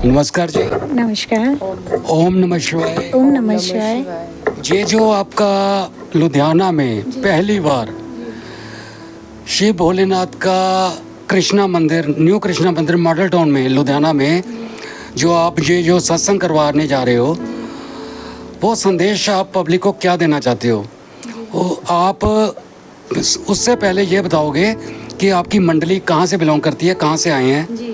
नमस्कार जी। नमस्कार। ओम नमः शिवाय। ओम नमः शिवाय। ये जो आपका लुधियाना में पहली बार शिव भोलेनाथ का कृष्णा मंदिर, न्यू कृष्णा मंदिर मॉडल टाउन में लुधियाना में जो आप ये जो सत्संग करवाने जा रहे हो, वो संदेश आप पब्लिक को क्या देना चाहते हो? वो आप उससे पहले ये बताओगे कि आपकी मंडली कहाँ से बिलोंग करती है, कहाँ से आए हैं जी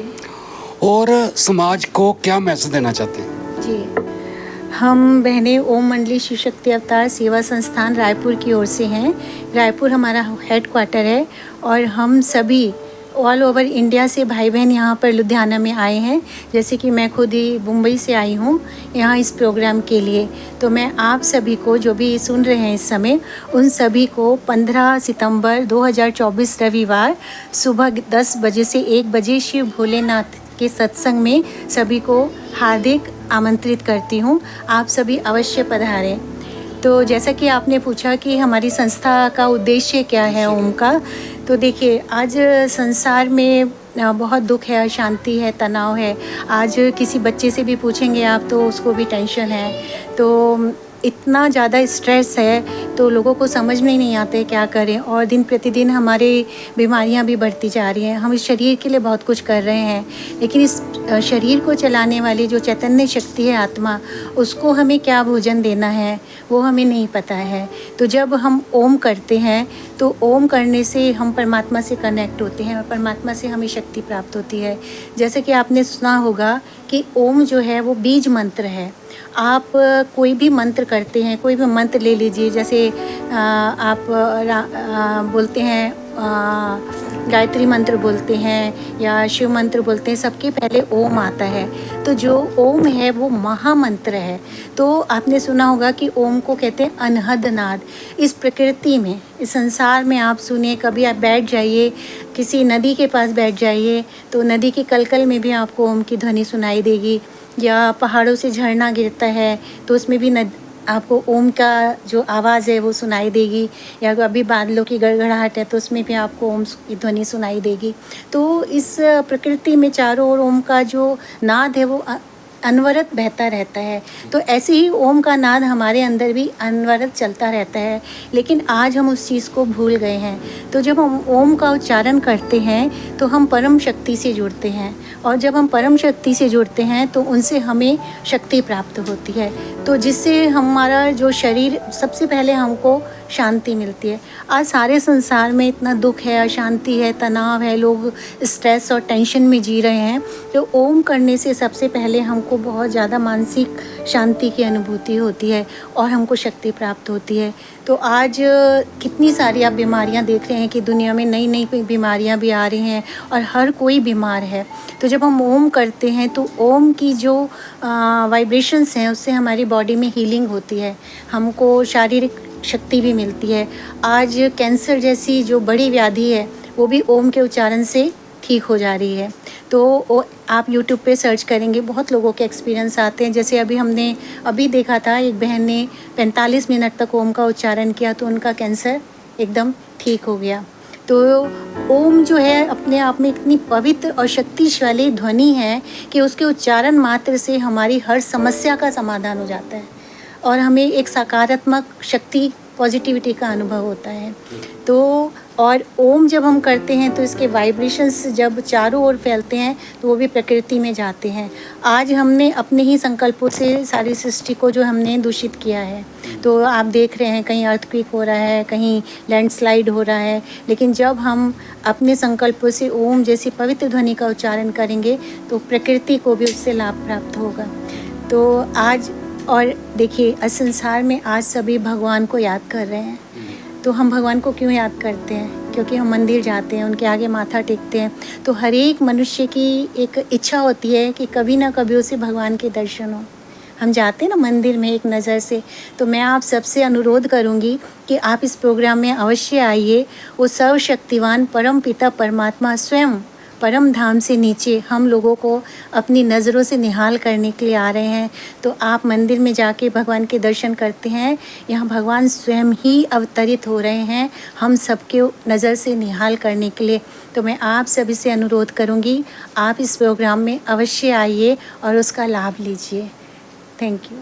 और समाज को क्या मैसेज देना चाहते हैं? जी, हम बहनें ओम मंडली शिव शक्ति अवतार सेवा संस्थान रायपुर की ओर से हैं। रायपुर हमारा हेड क्वार्टर है और हम सभी ऑल ओवर इंडिया से भाई बहन यहाँ पर लुधियाना में आए हैं। जैसे कि मैं खुद ही मुंबई से आई हूँ यहाँ इस प्रोग्राम के लिए। तो मैं आप सभी को जो भी सुन रहे हैं इस समय, उन सभी को 15 सितंबर 2024 रविवार सुबह 10 बजे से 1 बजे शिव भोलेनाथ के सत्संग में सभी को हार्दिक आमंत्रित करती हूँ। आप सभी अवश्य पधारें। तो जैसा कि आपने पूछा कि हमारी संस्था का उद्देश्य क्या है ओम का, तो देखिए आज संसार में बहुत दुख है, अशांति है, तनाव है। आज किसी बच्चे से भी पूछेंगे आप तो उसको भी टेंशन है। तो इतना ज़्यादा स्ट्रेस है तो लोगों को समझ में ही नहीं आते क्या करें, और दिन प्रतिदिन हमारे बीमारियां भी बढ़ती जा रही हैं। हम इस शरीर के लिए बहुत कुछ कर रहे हैं, लेकिन इस शरीर को चलाने वाली जो चैतन्य शक्ति है आत्मा, उसको हमें क्या भोजन देना है वो हमें नहीं पता है। तो जब हम ओम करते हैं तो ओम करने से हम परमात्मा से कनेक्ट होते हैं और परमात्मा से हमें शक्ति प्राप्त होती है। जैसे कि आपने सुना होगा कि ओम जो है वो बीज मंत्र है। आप कोई भी मंत्र करते हैं, कोई भी मंत्र ले लीजिए, जैसे आप बोलते हैं गायत्री मंत्र बोलते हैं या शिव मंत्र बोलते हैं, सबके पहले ओम आता है। तो जो ओम है वो महामंत्र है। तो आपने सुना होगा कि ओम को कहते हैं अनहद नाद। इस प्रकृति में, इस संसार में आप सुनिए, कभी आप बैठ जाइए, किसी नदी के पास बैठ जाइए तो नदी के कलकल में भी आपको ओम की ध्वनि सुनाई देगी, या पहाड़ों से झरना गिरता है तो उसमें भी आपको ओम का जो आवाज़ है वो सुनाई देगी, या अभी बादलों की गड़गड़ाहट है तो उसमें भी आपको ओम की ध्वनि सुनाई देगी। तो इस प्रकृति में चारों ओर ओम का जो नाद है वो अनवरत बहता रहता है। तो ऐसे ही ओम का नाद हमारे अंदर भी अनवरत चलता रहता है, लेकिन आज हम उस चीज़ को भूल गए हैं। तो जब हम ओम का उच्चारण करते हैं तो हम परम शक्ति से जुड़ते हैं, और जब हम परम शक्ति से जुड़ते हैं तो उनसे हमें शक्ति प्राप्त होती है, तो जिससे हमारा जो शरीर, सबसे पहले हमको शांति मिलती है। आज सारे संसार में इतना दुख है, अशांति है, तनाव है, लोग स्ट्रेस और टेंशन में जी रहे हैं। तो ओम करने से सबसे पहले हमको बहुत ज़्यादा मानसिक शांति की अनुभूति होती है और हमको शक्ति प्राप्त होती है। तो आज कितनी सारी आप बीमारियां देख रहे हैं कि दुनिया में नई नई बीमारियां भी आ रही हैं और हर कोई बीमार है। तो जब हम ओम करते हैं तो ओम की जो वाइब्रेशंस हैं उससे हमारी बॉडी में हीलिंग होती है, हमको शारीरिक शक्ति भी मिलती है। आज कैंसर जैसी जो बड़ी व्याधि है वो भी ओम के उच्चारण से ठीक हो जा रही है। तो आप YouTube पे सर्च करेंगे, बहुत लोगों के एक्सपीरियंस आते हैं। जैसे हमने अभी देखा था, एक बहन ने 45 मिनट तक ओम का उच्चारण किया तो उनका कैंसर एकदम ठीक हो गया। तो ओम जो है अपने आप में इतनी पवित्र और शक्तिशाली ध्वनि है कि उसके उच्चारण मात्र से हमारी हर समस्या का समाधान हो जाता है और हमें एक सकारात्मक शक्ति, पॉजिटिविटी का अनुभव होता है। तो और ओम जब हम करते हैं तो इसके वाइब्रेशंस जब चारों ओर फैलते हैं तो वो भी प्रकृति में जाते हैं। आज हमने अपने ही संकल्पों से सारी सृष्टि को जो हमने दूषित किया है, तो आप देख रहे हैं कहीं अर्थक्वेक हो रहा है, कहीं लैंडस्लाइड हो रहा है, लेकिन जब हम अपने संकल्पों से ओम जैसी पवित्र ध्वनि का उच्चारण करेंगे तो प्रकृति को भी उससे लाभ प्राप्त होगा। तो आज और देखिए, इस संसार में आज सभी भगवान को याद कर रहे हैं। तो हम भगवान को क्यों याद करते हैं? क्योंकि हम मंदिर जाते हैं, उनके आगे माथा टेकते हैं। तो हर एक मनुष्य की एक इच्छा होती है कि कभी ना कभी उसे भगवान के दर्शन हो। हम जाते हैं ना मंदिर में एक नज़र से। तो मैं आप सबसे अनुरोध करूंगी कि आप इस प्रोग्राम में अवश्य आइए। वो सर्वशक्तिवान परम पिता परमात्मा स्वयं परम धाम से नीचे हम लोगों को अपनी नज़रों से निहाल करने के लिए आ रहे हैं। तो आप मंदिर में जाके भगवान के दर्शन करते हैं, यहाँ भगवान स्वयं ही अवतरित हो रहे हैं हम सबके नज़र से निहाल करने के लिए। तो मैं आप सभी से अनुरोध करूँगी, आप इस प्रोग्राम में अवश्य आइए और उसका लाभ लीजिए। Thank you.